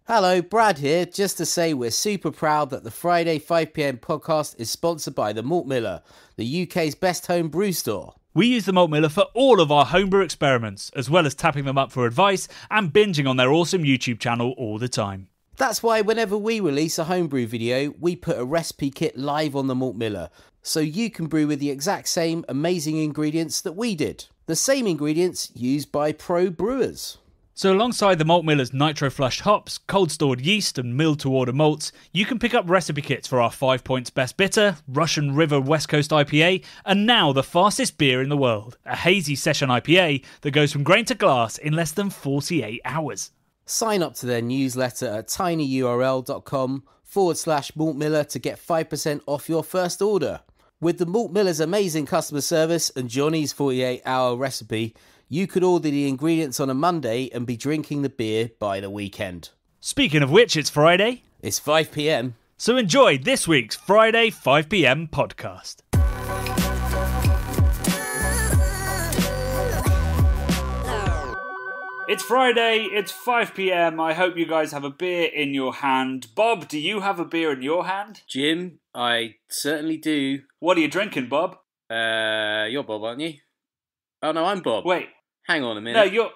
Hello, Brad here, just to say we're super proud that the Friday 5pm podcast is sponsored by the Malt Miller, the UK's best home brew store. We use the Malt Miller for all of our homebrew experiments, as well as tapping them up for advice and binging on their awesome YouTube channel all the time. That's why whenever we release a homebrew video, we put a recipe kit live on the Malt Miller, so you can brew with the exact same amazing ingredients that we did. The same ingredients used by pro brewers. So alongside the Malt Miller's nitro-flushed hops, cold-stored yeast and milled-to-order malts, you can pick up recipe kits for our 5 Points Best Bitter, Russian River West Coast IPA, and now the fastest beer in the world, a hazy session IPA that goes from grain to glass in less than 48 hours. Sign up to their newsletter at tinyurl.com/Malt Miller to get 5% off your first order. With the Malt Miller's amazing customer service and Johnny's 48-hour recipe, you could order the ingredients on a Monday and be drinking the beer by the weekend. Speaking of which, it's Friday. It's 5pm. So enjoy this week's Friday 5pm podcast. It's Friday, it's 5pm. I hope you guys have a beer in your hand. Bob, do you have a beer in your hand? Jim, I certainly do. What are you drinking, Bob? You're Bob, aren't you? Oh, no, I'm Bob. Wait. Hang on a minute. No, you're...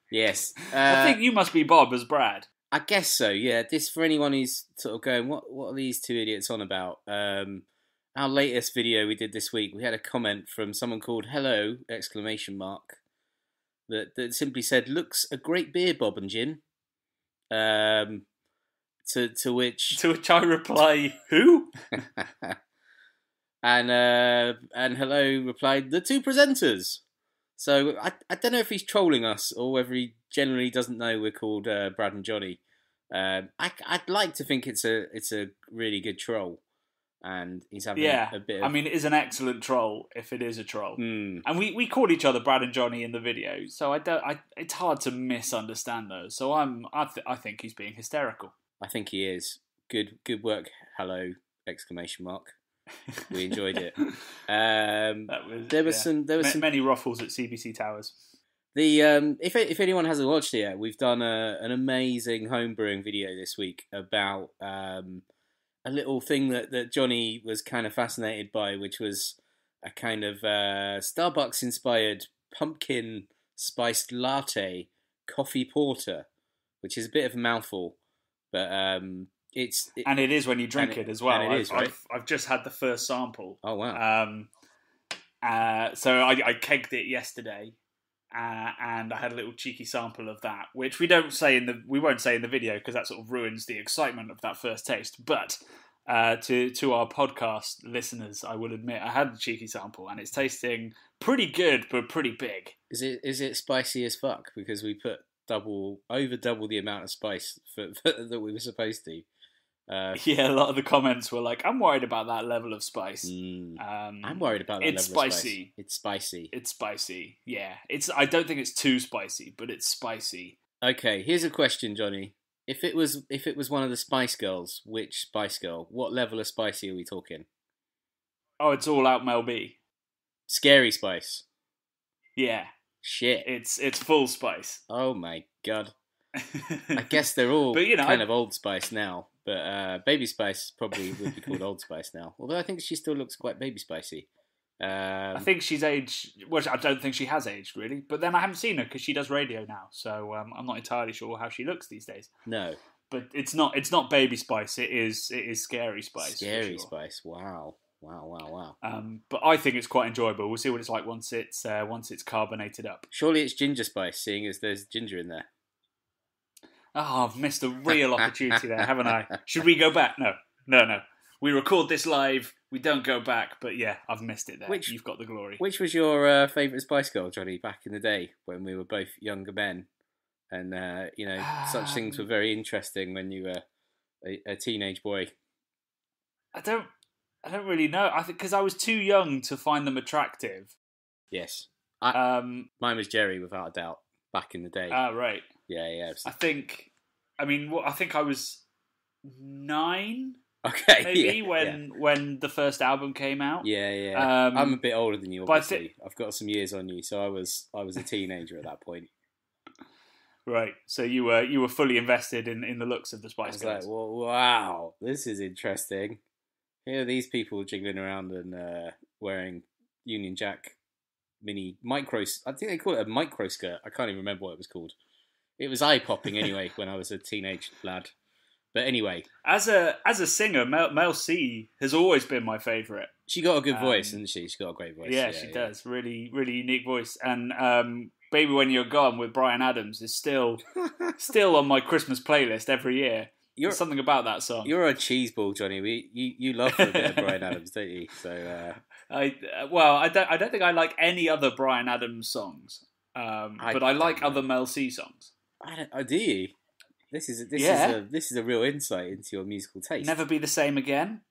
Yes. I think you must be Bob as Brad. I guess so, yeah. This, for anyone who's sort of going, what are these two idiots on about? Our latest video we did this week, we had a comment from someone called Hello, ! That simply said, looks a great beer, Bob and Jim. To which... To which I reply, who? And Hello replied, the two presenters. So I don't know if he's trolling us or whether he generally doesn't know we're called Brad and Johnny. I'd like to think it's a really good troll, and he's having a bit of... I mean, it is an excellent troll if it is a troll. Mm. And we called each other Brad and Johnny in the video, so it's hard to misunderstand those. So I think he's being hysterical. I think he is. Good work, Hello! ! We enjoyed it. There was some many ruffles at CBC Towers. If anyone hasn't watched it yet, we've done an amazing homebrewing video this week about a little thing that Johnny was kind of fascinated by, which was a kind of Starbucks inspired pumpkin spiced latte coffee porter, which is a bit of a mouthful, but and it is when you drink it as well. And it is, right? I've just had the first sample. Oh wow! So I kegged it yesterday, and I had a little cheeky sample of that, which we won't say in the video because that sort of ruins the excitement of that first taste. But to our podcast listeners, I will admit I had the cheeky sample, and it's tasting pretty good, but pretty big. Is it spicy as fuck? Because we put over double the amount of spice that we were supposed to. Yeah, a lot of the comments were like, "I'm worried about that level of spice." I'm worried about that level of spice. It's spicy. It's spicy. Yeah, I don't think it's too spicy, but it's spicy. Okay, here's a question, Johnny. If it was one of the Spice Girls, which Spice Girl? What level of spicy are we talking? Oh, it's all out Mel B. Scary spice. Yeah. Shit. It's full spice. Oh my god. I guess they're all kind of Old Spice now. But Baby Spice probably would be called Old Spice now. Although I think she still looks quite baby spicy. I think she's aged... Well, I don't think she has aged, really. But then I haven't seen her because she does radio now. So I'm not entirely sure how she looks these days. No. But it's not Baby Spice. It is Scary Spice. Scary Spice. Wow. But I think it's quite enjoyable. We'll see what it's like once it's carbonated up. Surely it's Ginger Spice, seeing as there's ginger in there. Oh, I've missed a real opportunity there, haven't I? Should we go back? No. We record this live. We don't go back. But yeah, I've missed it there. You've got the glory. Which was your favourite Spice Girl, Johnny, back in the day when we were both younger men? And, such things were very interesting when you were a teenage boy. I don't really know. I think because I was too young to find them attractive. Yes. Mine was Jerry, without a doubt, back in the day. Right. Yeah. I think I was 9. Okay. Maybe when the first album came out. Yeah. I'm a bit older than you, obviously. I've got some years on you, so I was a teenager at that point. Right. So you were fully invested in the looks of the I Spice was Girls. like, well, wow, this is interesting. Here are these people jiggling around and wearing Union Jack mini micros. I think they call it a micro skirt. I can't even remember what it was called. It was eye popping anyway when I was a teenage lad. But anyway, As a singer, Mel C has always been my favourite. she got a good voice, didn't she? She got a great voice. Yeah, she does. Really, really unique voice. And "Baby When You're Gone" with Bryan Adams is still on my Christmas playlist every year. There's something about that song. You're a cheeseball, Johnny. You love a bit of Bryan Adams, don't you? So I don't think I like any other Bryan Adams songs, but I like other Mel C songs. Do you? This is a real insight into your musical taste. Never Be the Same Again.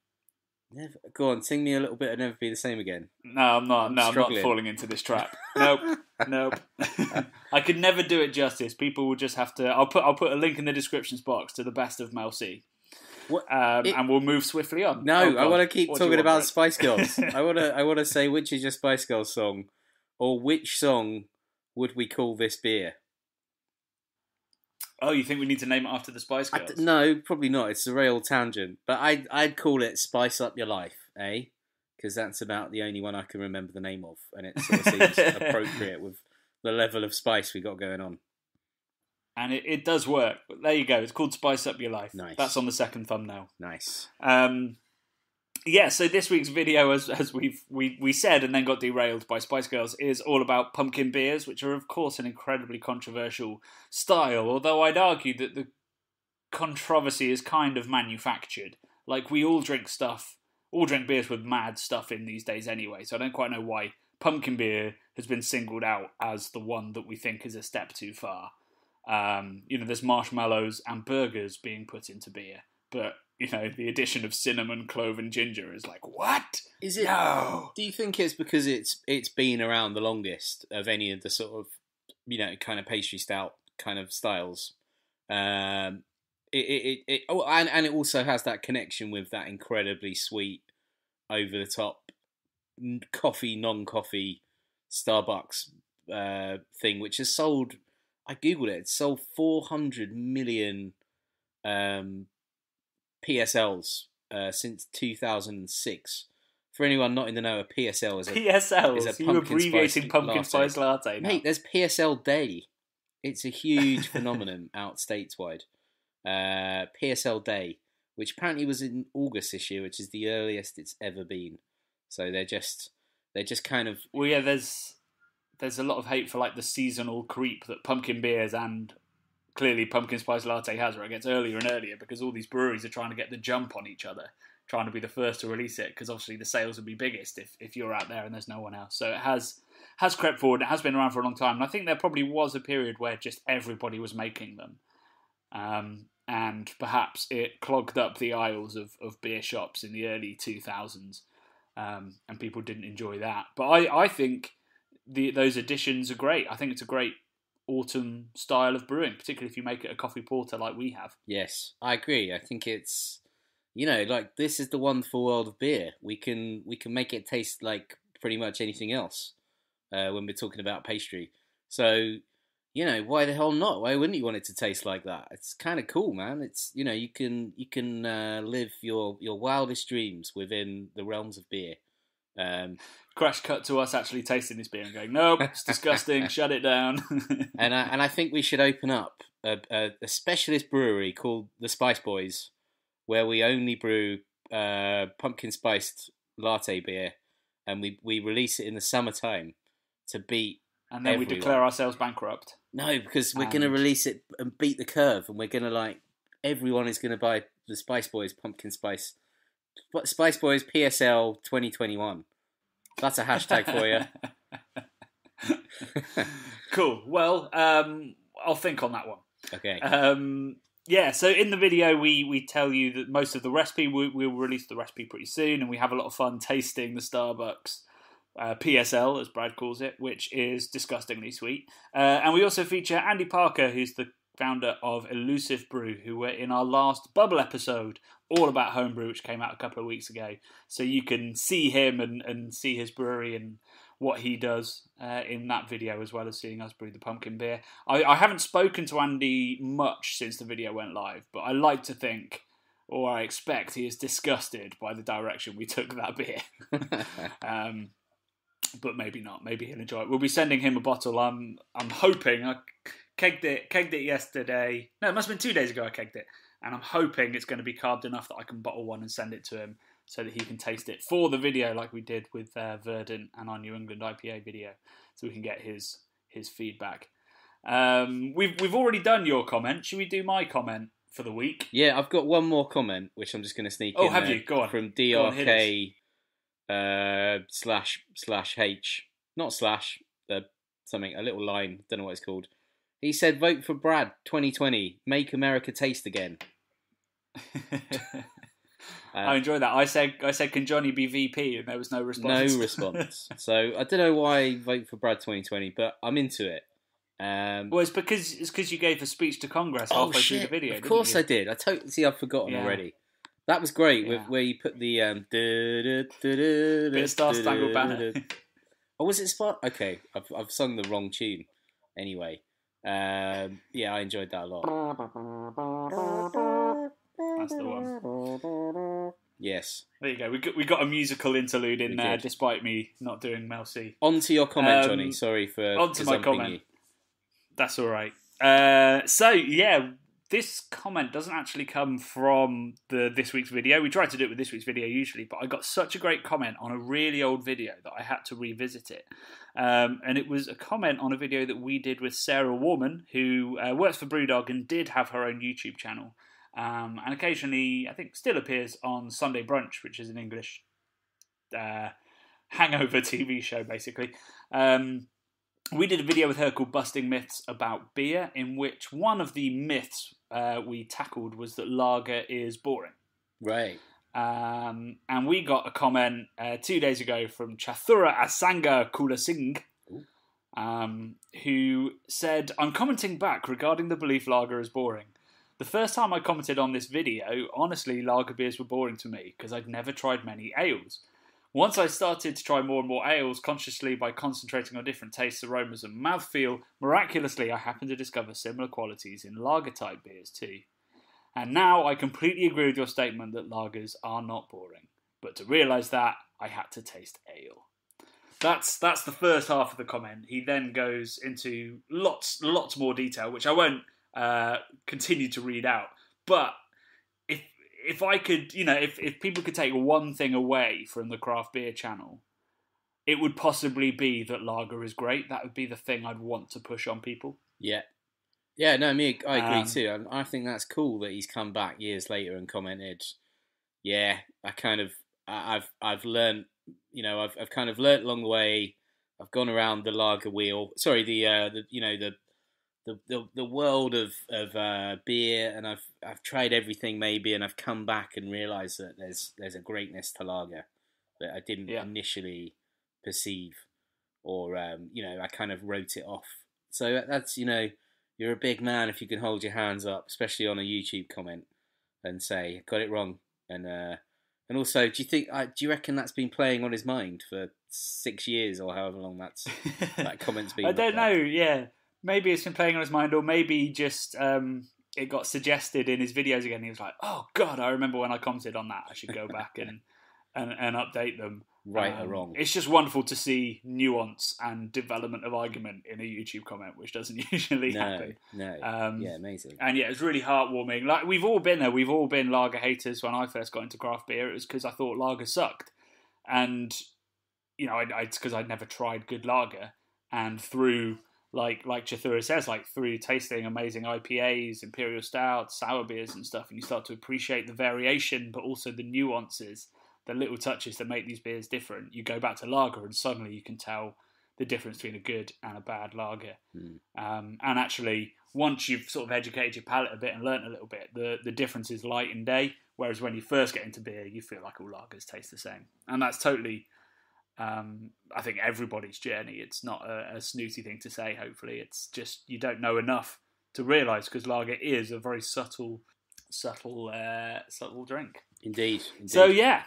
Never. Go on, sing me a little bit of "Never Be the Same Again." No, I'm not. I'm not falling into this trap. Nope. I could never do it justice. People will just have to. I'll put a link in the descriptions box to the best of Mel C. And we'll move swiftly on. No, I want to keep talking about Spice Girls. I want to say, which is your Spice Girls song, or which song would we call this beer? Oh, you think we need to name it after the Spice Girls? No, probably not. It's a real tangent. But I'd call it "Spice Up Your Life," eh? Because that's about the only one I can remember the name of, and it sort of seems appropriate with the level of spice we got going on. And it does work. But there you go. It's called "Spice Up Your Life." Nice. That's on the second thumbnail. Nice. Yeah, so this week's video, as we said and then got derailed by Spice Girls, is all about pumpkin beers, which are, of course, an incredibly controversial style, although I'd argue that the controversy is kind of manufactured. Like, we all drink beers with mad stuff in these days anyway, so I don't quite know why pumpkin beer has been singled out as the one that we think is a step too far. There's marshmallows and burgers being put into beer, but the addition of cinnamon, clove, and ginger is like, what? Is it? No. Do you think it's because it's been around the longest of any of the sort of, kind of pastry stout kind of styles? And it also has that connection with that incredibly sweet, over the top, coffee, non-coffee Starbucks thing, which has sold. I googled it. It's sold 400 million. PSLs since 2006. For anyone not in the know, a PSL is a pumpkin spice latte. Mate, there's PSL Day. It's a huge phenomenon out stateswide. PSL Day, which apparently was in August this year, which is the earliest it's ever been. So they're just kind of. Well, yeah, there's a lot of hate for like the seasonal creep that pumpkin beers and clearly pumpkin spice latte has, where it gets earlier and earlier because all these breweries are trying to get the jump on each other, trying to be the first to release it, because obviously the sales will be biggest if you're out there and there's no one else. So it has crept forward. It has been around for a long time, and I think there probably was a period where just everybody was making them, and perhaps it clogged up the aisles of beer shops in the early 2000s, and people didn't enjoy that. But I think those additions are great. I think it's a great autumn style of brewing, particularly if you make it a coffee porter like we have. Yes, I agree. I think it's, like, this is the wonderful world of beer. We can make it taste like pretty much anything else when we're talking about pastry. So, why the hell not? Why wouldn't you want it to taste like that? It's kind of cool, man. It's, you can live your wildest dreams within the realms of beer. Crash cut to us actually tasting this beer and going, nope, it's disgusting, shut it down. and I think we should open up a specialist brewery called the Spice Boys, where we only brew pumpkin spiced latte beer, and we release it in the summertime to beat. And then everyone. We declare ourselves bankrupt. No, because we're going to release it and beat the curve, and we're going to everyone is going to buy the Spice Boys pumpkin spice. Spice Boys PSL 2021. That's a hashtag for you. Cool. Well, I'll think on that one. Okay. Yeah, so in the video we tell you that most of the recipe, we'll release the recipe pretty soon, and we have a lot of fun tasting the Starbucks PSL, as Brad calls it, which is disgustingly sweet. And we also feature Andy Parker, who's the founder of Elusive Brew, who were in our last Bubble episode, all about homebrew, which came out a couple of weeks ago. So you can see him and see his brewery and what he does in that video, as well as seeing us brew the pumpkin beer. I haven't spoken to Andy much since the video went live, but I like to think, or I expect, he is disgusted by the direction we took that beer. But maybe not. Maybe he'll enjoy it. We'll be sending him a bottle. I'm hoping. I kegged it yesterday. No, it must have been 2 days ago I kegged it. And I'm hoping it's going to be carved enough that I can bottle one and send it to him so that he can taste it for the video, like we did with Verdant and our New England IPA video, so we can get his feedback. We've already done your comment. Should we do my comment for the week? Yeah, I've got one more comment, which I'm just going to sneak in. Oh, have you? Go on. From DRK slash H. Not slash, something, a little line, don't know what it's called. He said, vote for Brad 2020, make America taste again. I enjoy that. I said, can Johnny be VP? And there was no response. No response. So I don't know why I vote for Brad 2020, but I'm into it. Well, it's because you gave a speech to Congress halfway through the video. Of course I did. I totally see. I've forgotten already. That was great. With where you put the bit of Star Spangled Banner. Oh, was it Spot? Okay, I've sung the wrong tune. Anyway, I enjoyed that a lot. That's the one. Yes. There you go. We got a musical interlude in there, despite me not doing Mel C. On to your comment, Johnny. Sorry for onto my comment. You. That's all right. This comment doesn't actually come from this week's video. We try to do it with this week's video usually, but I got such a great comment on a really old video that I had to revisit it. And it was a comment on a video that we did with Sarah Warman, who works for Brewdog and did have her own YouTube channel. And occasionally, I think, still appears on Sunday Brunch, which is an English hangover TV show, basically. We did a video with her called Busting Myths About Beer, in which one of the myths we tackled was that lager is boring. Right. And we got a comment 2 days ago from Chathura Asanga Kula Singh, who said, I'm commenting back regarding the belief lager is boring. The first time I commented on this video, honestly, lager beers were boring to me because I'd never tried many ales. Once I started to try more and more ales consciously by concentrating on different tastes, aromas and mouthfeel, miraculously I happened to discover similar qualities in lager-type beers too. And now I completely agree with your statement that lagers are not boring. But to realise that, I had to taste ale. That's the first half of the comment. He then goes into lots more detail, which I won't continue to read out. But if I could, if people could take one thing away from the craft beer channel, it would possibly be that lager is great. That would be the thing I'd want to push on people. Yeah. Yeah, no, I agree too. I think that's cool that he's come back years later and commented, yeah, I've learned, I've kind of learnt along the way. I've gone around the lager wheel. Sorry, the world of beer, and I've tried everything maybe, and I've come back and realised that there's a greatness to lager that I didn't initially perceive, or I kind of wrote it off. So that's you're a big man if you can hold your hands up, especially on a YouTube comment, and say got it wrong. And also, do you reckon that's been playing on his mind for 6 years or however long that comment's been? I don't know. Yeah. Maybe it's been playing on his mind, or maybe just it got suggested in his videos again. He was like, "Oh God, I remember when I commented on that. I should go back and update them." Right or wrong? It's just wonderful to see nuance and development of argument in a YouTube comment, which doesn't usually happen. No, amazing. And yeah, it's really heartwarming. Like, we've all been there. We've all been lager haters. When I first got into craft beer, it was because I thought lager sucked, and it's because I'd never tried good lager, and through like Chathura says, through tasting amazing IPAs, imperial stouts, sour beers and stuff, and you start to appreciate the variation, but also the nuances, the little touches that make these beers different. You go back to lager and suddenly you can tell the difference between a good and a bad lager. And actually, once you've sort of educated your palate a bit and learnt a little bit, the difference is light and day, whereas when you first get into beer, you feel like all lagers taste the same. And that's totally... I think everybody's journey. It's not a snooty thing to say, hopefully. It's just you don't know enough to realise, because lager is a very subtle drink. Indeed. So yeah,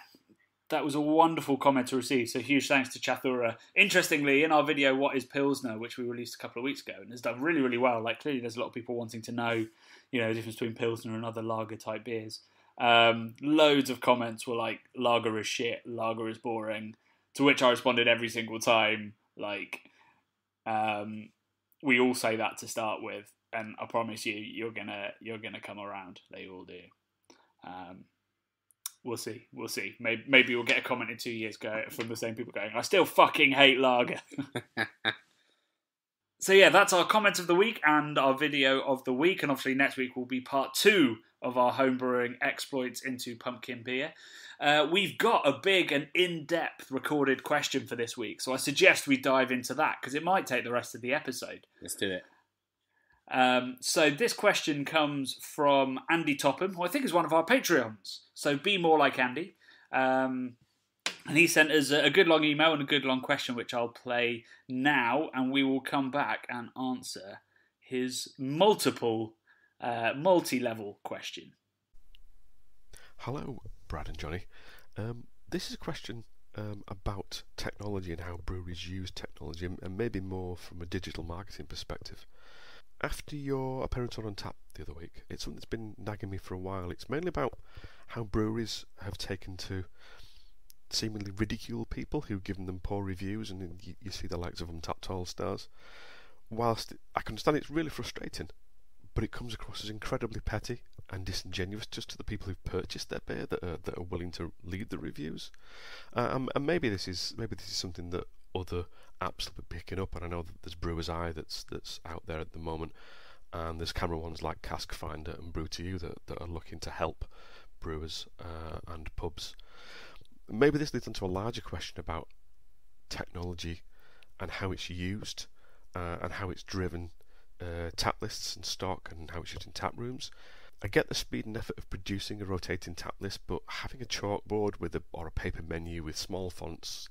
That was a wonderful comment to receive. So huge thanks to Chathura. Interestingly, in our video, What is Pilsner, which we released a couple of weeks ago, and has done really, really well. Like, clearly there's a lot of people wanting to know, the difference between Pilsner and other lager type beers. Loads of comments were like, lager is shit, lager is boring. To which I responded every single time, like, we all say that to start with, and I promise you, you're gonna come around. They all do. We'll see. Maybe we'll get a comment in 2 years from the same people going, I still fucking hate lager. So yeah, that's our comment of the week and our video of the week. And obviously next week will be part 2 of our homebrewing exploits into pumpkin beer. We've got a big and in-depth recorded question for this week. So I suggest we dive into that because it might take the rest of the episode. Let's do it. So this question comes from Andy Topham, who I think is one of our Patreons. So be more like Andy. And he sent us a good long email and a good long question, which I'll play now, and we will come back and answer his multi-level question. Hello, Brad and Johnny. This is a question about technology and how breweries use technology, and maybe more from a digital marketing perspective. After your appearance on Untappd the other week, it's something that's been nagging me for a while. It's mainly about how breweries have taken to seemingly ridicule people who've given them poor reviews, and you see the likes of Untappd All-Stars. Whilst I can understand it's really frustrating, but it comes across as incredibly petty and disingenuous just to the people who've purchased their beer that are willing to leave the reviews. And maybe this is something that other apps will be picking up, and I know that there's Brewer's Eye that's out there at the moment, and there's camera ones like Cask Finder and Brew to You that are looking to help brewers and pubs. Maybe this leads into a larger question about technology and how it's used and how it's driven tap lists and stock and how it's used in tap rooms. I get the speed and effort of producing a rotating tap list, but having a chalkboard or a paper menu with small fonts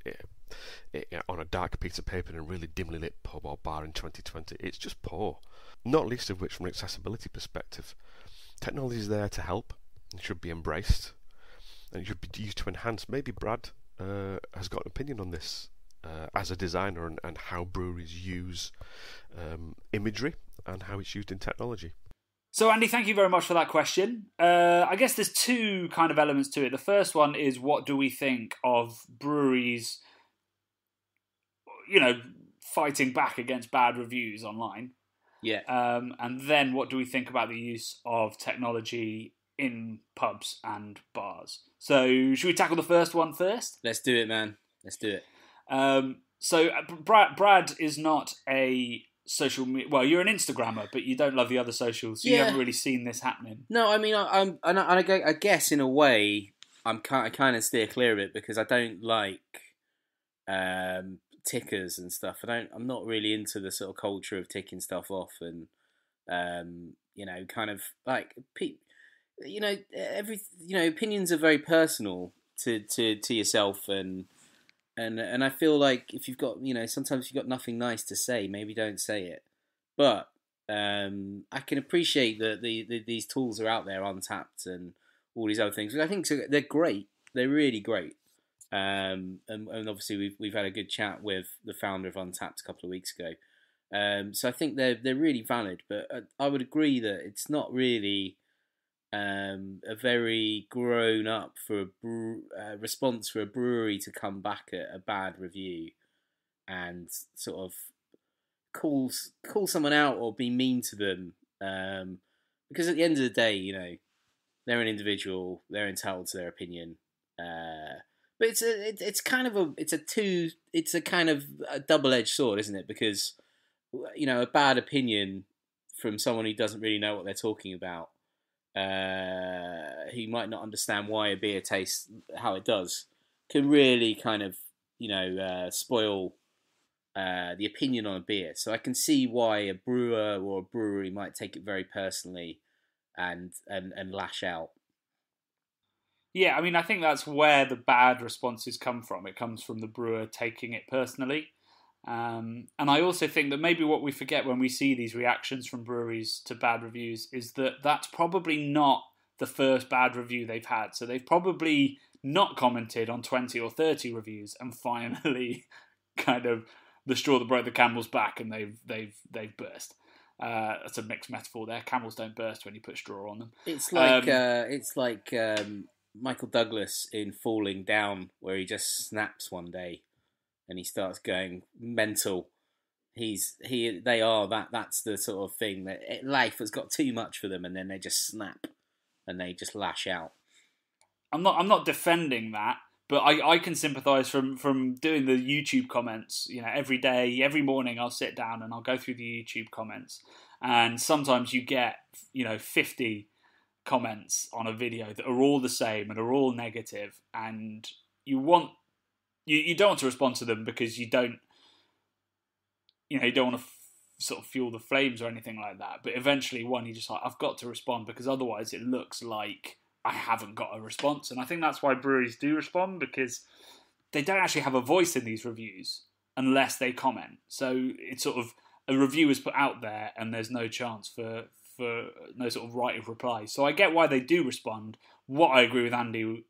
on a dark piece of paper in a really dimly lit pub or bar in 2020, it's just poor. Not least of which from an accessibility perspective. Technology is there to help and should be embraced, and it should be used to enhance. Maybe Brad has got an opinion on this as a designer and how breweries use imagery and how it's used in technology. So Andy, thank you very much for that question. I guess there's two kind of elements to it. The first one is, what do we think of breweries, fighting back against bad reviews online? Yeah. And then what do we think about the use of technology in pubs and bars? So should we tackle the first one first? Let's do it, man. Let's do it. So Brad is not a social media. Well, you're an Instagrammer, but you don't love the other socials. So you haven't really seen this happening. No, I mean, I guess in a way, I kind of steer clear of it because I don't like tickers and stuff. I'm not really into the sort of culture of ticking stuff off and kind of like opinions are very personal to yourself and I feel like if you've got sometimes you've got nothing nice to say, maybe don't say it. But I can appreciate that these tools are out there, Untappd and all these other things. I think they're great. They're really great. And obviously we've had a good chat with the founder of Untappd a couple of weeks ago. So I think they're really valid. But I would agree that it's not really a very grown up for a response for a brewery to come back at a bad review and sort of call someone out or be mean to them, because at the end of the day, they're an individual, they're entitled to their opinion. But it's a kind of a double-edged sword, isn't it? Because a bad opinion from someone who doesn't really know what they're talking about, who might not understand why a beer tastes how it does, can really kind of spoil the opinion on a beer. So I can see why a brewer or a brewery might take it very personally and lash out. Yeah, I mean, I think that's where the bad responses come from. It comes from the brewer taking it personally. And I also think that maybe what we forget when we see these reactions from breweries to bad reviews is that that's probably not the first bad review they've had. So they've probably not commented on 20 or 30 reviews, and finally, kind of the straw that broke the camel's back, and they've burst. That's a mixed metaphor there. Camels don't burst when you put straw on them. It's like Michael Douglas in Falling Down, where he just snaps one day and he starts going mental. That's the sort of thing that life has got too much for them, and then they just snap and they just lash out. I'm not defending that, but I can sympathise from doing the YouTube comments. Every day, every morning, I'll sit down and I'll go through the YouTube comments, and sometimes you get 50 comments on a video that are all the same and are all negative, and you don't want to respond to them because you don't want to sort of fuel the flames or anything like that. But eventually, you're just like, I've got to respond, because otherwise it looks like I haven't got a response. And I think that's why breweries do respond, because they don't actually have a voice in these reviews unless they comment. So it's sort of a review is put out there and there's no chance for no sort of right of reply. So I get why they do respond. What I agree with Andy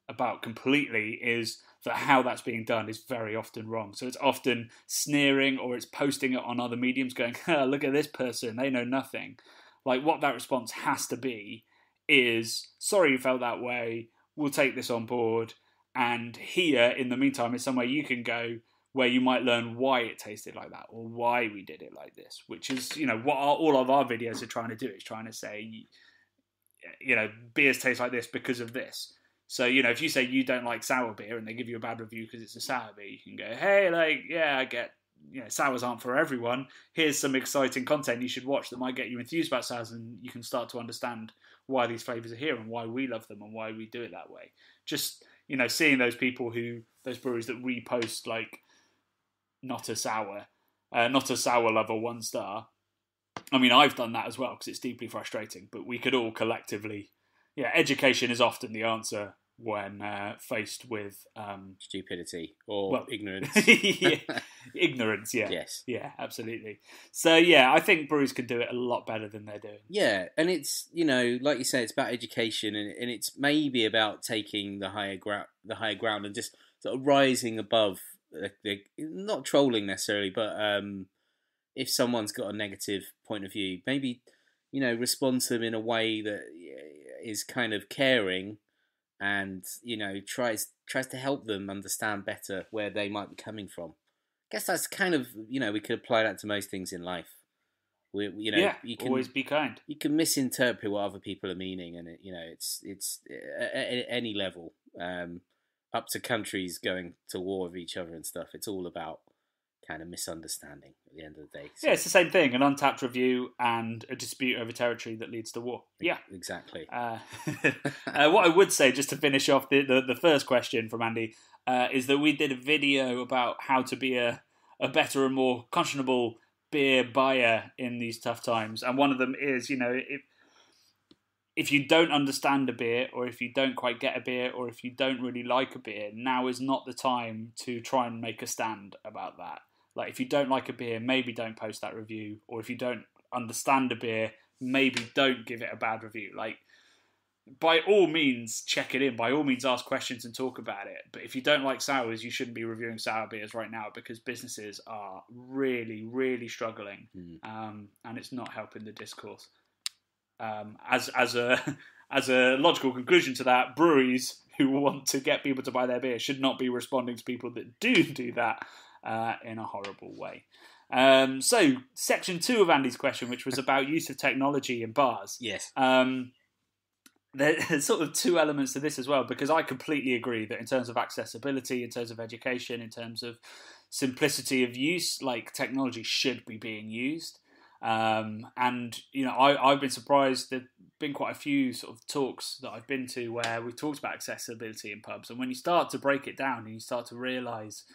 about completely is that how that's being done is very often wrong. So it's often sneering, or it's posting it on other mediums going, look at this person, they know nothing. Like, what that response has to be is, sorry you felt that way, we'll take this on board, and here, in the meantime, is somewhere you can go where you might learn why it tasted like that, or why we did it like this, which is, what all of our videos are trying to do, is trying to say, beers taste like this because of this. So, if you say you don't like sour beer and they give you a bad review because it's a sour beer, you can go, hey, I get, sours aren't for everyone. Here's some exciting content you should watch that might get you enthused about sours, and you can start to understand why these flavours are here and why we love them and why we do it that way. Just, seeing those breweries that repost, like, not a sour lover 1 star. I mean, I've done that as well because it's deeply frustrating, but we could all collectively, education is often the answer when faced with stupidity or ignorance. Ignorance, yeah. Yes. Yeah, absolutely. So, I think breweries could do it a lot better than they're doing. Yeah, and it's, like you say, it's about education, and it's maybe about taking the higher ground and just sort of rising above, not trolling necessarily, but if someone's got a negative point of view, maybe, respond to them in a way that is kind of caring, and tries to help them understand better where they might be coming from. I guess that's kind of, we could apply that to most things in life. You can always be kind. You can misinterpret what other people are meaning, and it's at any level, up to countries going to war with each other and stuff. It's all about kind of misunderstanding at the end of the day. So, it's the same thing, an Untappd review and a dispute over territory that leads to war. Yeah. Exactly. What I would say, just to finish off the first question from Andy, is that we did a video about how to be a better and more conscionable beer buyer in these tough times. And one of them is, if you don't understand a beer, or if you don't quite get a beer, or if you don't really like a beer, now is not the time to try and make a stand about that. Like, if you don't like a beer, maybe don't post that review. Or if you don't understand a beer, maybe don't give it a bad review. Like, by all means, check it in. By all means, ask questions and talk about it. But if you don't like sours, you shouldn't be reviewing sour beers right now, because businesses are really, really struggling. And it's not helping the discourse. As a logical conclusion to that, breweries who want to get people to buy their beer should not be responding to people that do that in a horrible way. So, section 2 of Andy's question, which was about use of technology in bars. Yes. There's sort of 2 elements to this as well, because I completely agree that in terms of accessibility, in terms of education, in terms of simplicity of use, like, technology should be being used. And, I've been surprised. There've been quite a few sort of talks that I've been to where we talked about accessibility in pubs. And when you start to break it down and you start to realise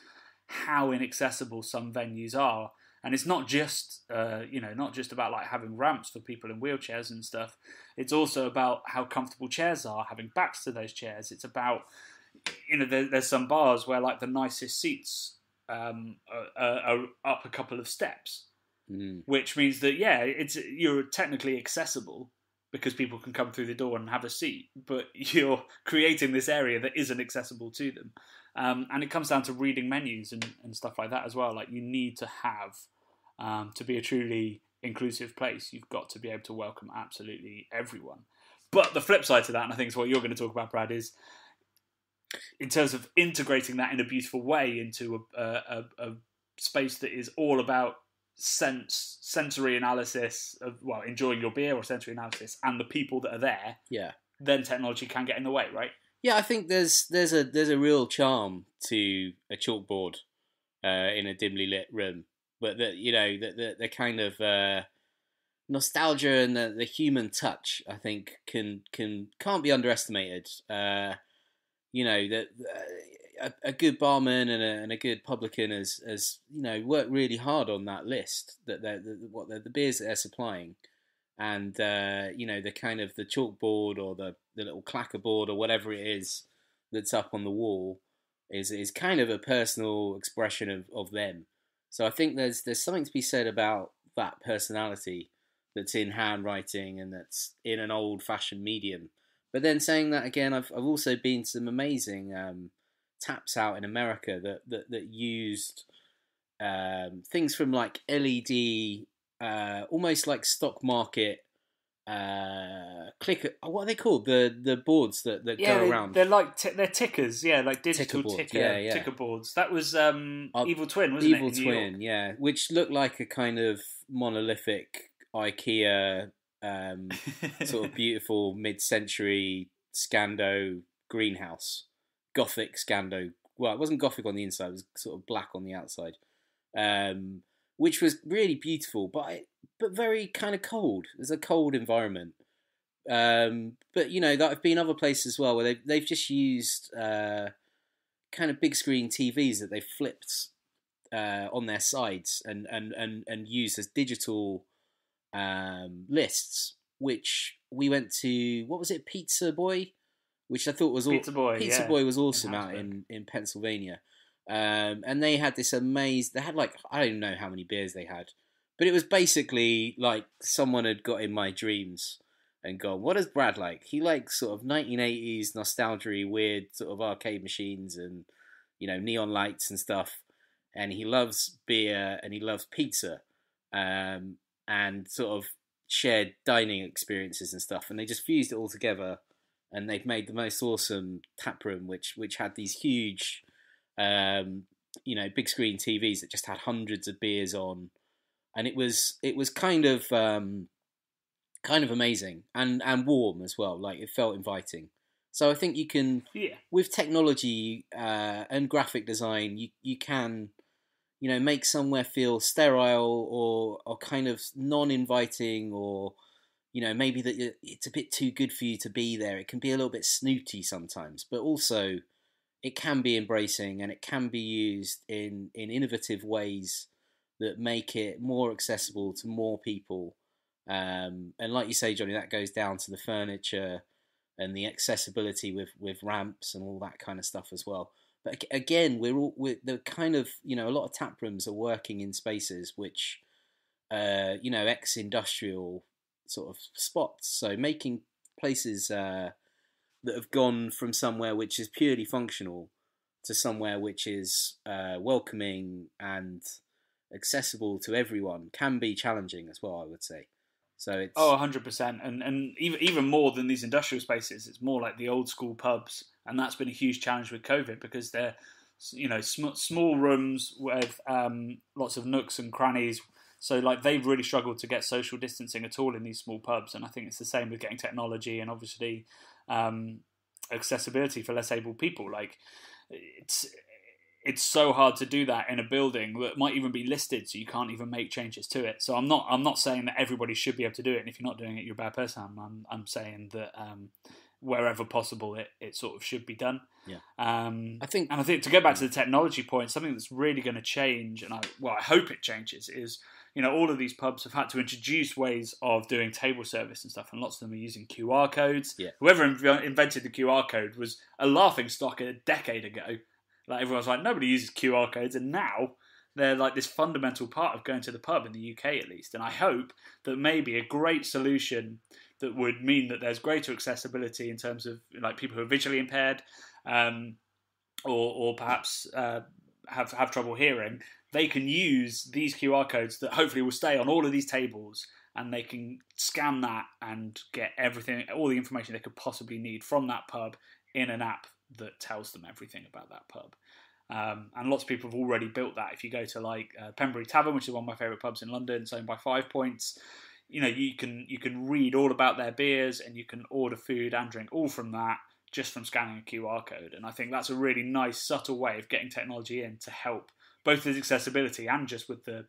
how inaccessible some venues are, and it's not just, not just about like having ramps for people in wheelchairs and stuff. It's also about how comfortable chairs are, having backs to those chairs. It's about, there's some bars where like the nicest seats are up a couple of steps. Which means that you're technically accessible, because people can come through the door and have a seat, but you're creating this area that isn't accessible to them. And it comes down to reading menus and stuff like that as well. Like, you need to have, to be a truly inclusive place, you've got to be able to welcome absolutely everyone. But the flip side to that, and I think it's what you're going to talk about, Brad, is in terms of integrating that in a beautiful way into a space that is all about sensory analysis of, well, enjoying your beer, or sensory analysis, and the people that are there. Yeah. Then technology can get in the way, right? Yeah, I think there's a real charm to a chalkboard in a dimly lit room, but the kind of nostalgia and the human touch, I think, can't be underestimated. That a good barman and a good publican has worked really hard on that list, that the beers that they're supplying, and the kind of the chalkboard or the little clacker board or whatever it is that's up on the wall is kind of a personal expression of them. So I think there's something to be said about that personality that's in handwriting and that's in an old-fashioned medium. But then saying that again, I've also been to some amazing taps out in America that used things from like LED, almost like stock market clicker. What are they called? The boards that go around. They're like they're tickers, like digital ticker boards. That was Evil Twin, wasn't it? Evil Twin, yeah, which looked like a kind of monolithic IKEA sort of beautiful mid-century Scando greenhouse, Gothic Scando. Well, it wasn't Gothic on the inside; it was sort of black on the outside, which was really beautiful, but very kind of cold. It was a cold environment. But I've been other places as well where they've just used kind of big screen TVs that they've flipped on their sides and used as digital lists. Which we went to, what was it, Pizza Boy, which I thought was Pizza Boy was awesome out in Pennsylvania, and they had this they had like, I don't even know how many beers they had, but it was basically like someone had got in my dreams and gone, what does Brad like? He likes sort of 1980s nostalgia, weird sort of arcade machines and neon lights and stuff, and he loves beer and he loves pizza, and sort of shared dining experiences and stuff, and they just fused it all together, and they've made the most awesome tap room, which had these huge, big screen TVs that just had hundreds of beers on, and it was kind of amazing and warm as well. Like, it felt inviting. So I think you can, with technology and graphic design, you can make somewhere feel sterile or kind of non-inviting, or, maybe that it's a bit too good for you to be there. It can be a little bit snooty sometimes, but also it can be embracing, and it can be used in innovative ways that make it more accessible to more people. And like you say, Johnny, that goes down to the furniture and the accessibility with ramps and all that kind of stuff as well. But again, the kind of, a lot of tap rooms are working in spaces which, ex-industrial sort of spots. So making places that have gone from somewhere which is purely functional to somewhere which is welcoming and accessible to everyone can be challenging as well, I would say. So it's 100%, and even more than these industrial spaces, it's more like the old school pubs, and that's been a huge challenge with COVID, because they're small rooms with lots of nooks and crannies. So like, they've really struggled to get social distancing at all in these small pubs, and I think it's the same with getting technology and obviously accessibility for less able people. Like, it's so hard to do that in a building that might even be listed, so you can't even make changes to it. So I'm not saying that everybody should be able to do it, and if you're not doing it, you're a bad person. I'm saying that wherever possible, it sort of should be done. Yeah. I think to go back to the technology point, something that's really going to change, and I hope it changes, is all of these pubs have had to introduce ways of doing table service and stuff, and lots of them are using QR codes. Yeah. Whoever invented the QR code was a laughing stock a decade ago. Like, everyone's like, nobody uses QR codes, and now they're like this fundamental part of going to the pub in the UK at least. And I hope that maybe a great solution that would mean that there's greater accessibility in terms of like people who are visually impaired, or perhaps have trouble hearing, they can use these QR codes that hopefully will stay on all of these tables, and they can scan that and get everything, all the information they could possibly need from that pub in an app that tells them everything about that pub. And lots of people have already built that. If you go to like Pembury Tavern, which is one of my favourite pubs in London, it's owned by 5 Points, you know, you can read all about their beers, and you can order food and drink all from that, just from scanning a QR code. And I think that's a really nice, subtle way of getting technology in to help both with accessibility and just with the,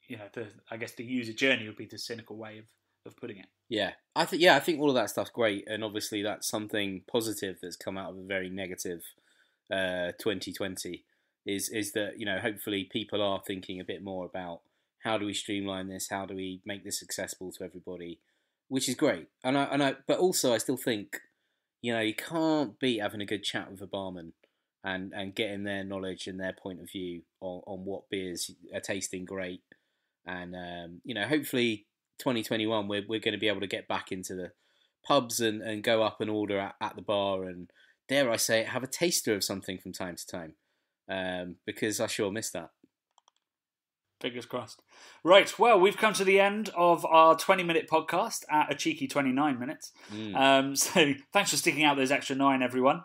you know, I guess the user journey would be the cynical way of putting it. Yeah, I think all of that stuff's great, and obviously that's something positive that's come out of a very negative 2020. Is that, you know, hopefully people are thinking a bit more about how do we streamline this, how do we make this accessible to everybody, which is great. But also I still think, you know, you can't beat having a good chat with a barman and getting their knowledge and their point of view on what beers are tasting great. And, you know, hopefully 2021, we're going to be able to get back into the pubs and go up and order at the bar and, dare I say it, have a taster of something from time to time, because I sure miss that. Fingers crossed. Right, well, we've come to the end of our 20-minute podcast at a cheeky 29 minutes. So thanks for sticking out those extra 9, everyone.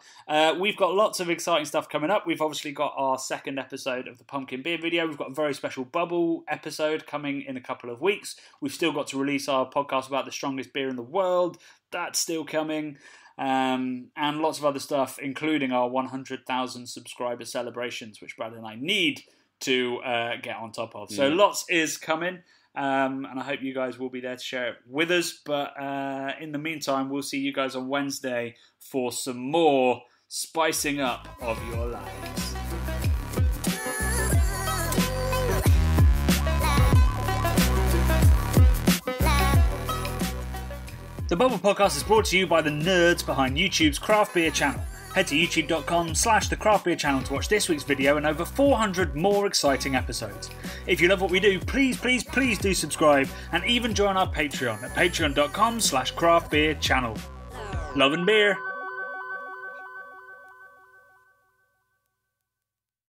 We've got lots of exciting stuff coming up. We've obviously got our second episode of the Pumpkin Beer video. We've got a very special bubble episode coming in a couple of weeks. We've still got to release our podcast about the strongest beer in the world. That's still coming. And lots of other stuff, including our 100,000 subscriber celebrations, which Brad and I need to get on top of. So lots is coming, and I hope you guys will be there to share it with us. But in the meantime, we'll see you guys on Wednesday for some more spicing up of your lives. The Bubble Podcast is brought to you by the nerds behind YouTube's Craft Beer channel. Head to youtube.com/the Craft Beer channel to watch this week's video and over 400 more exciting episodes. If you love what we do, please do subscribe and even join our Patreon at patreon.com/craftbeer channel. Love and beer.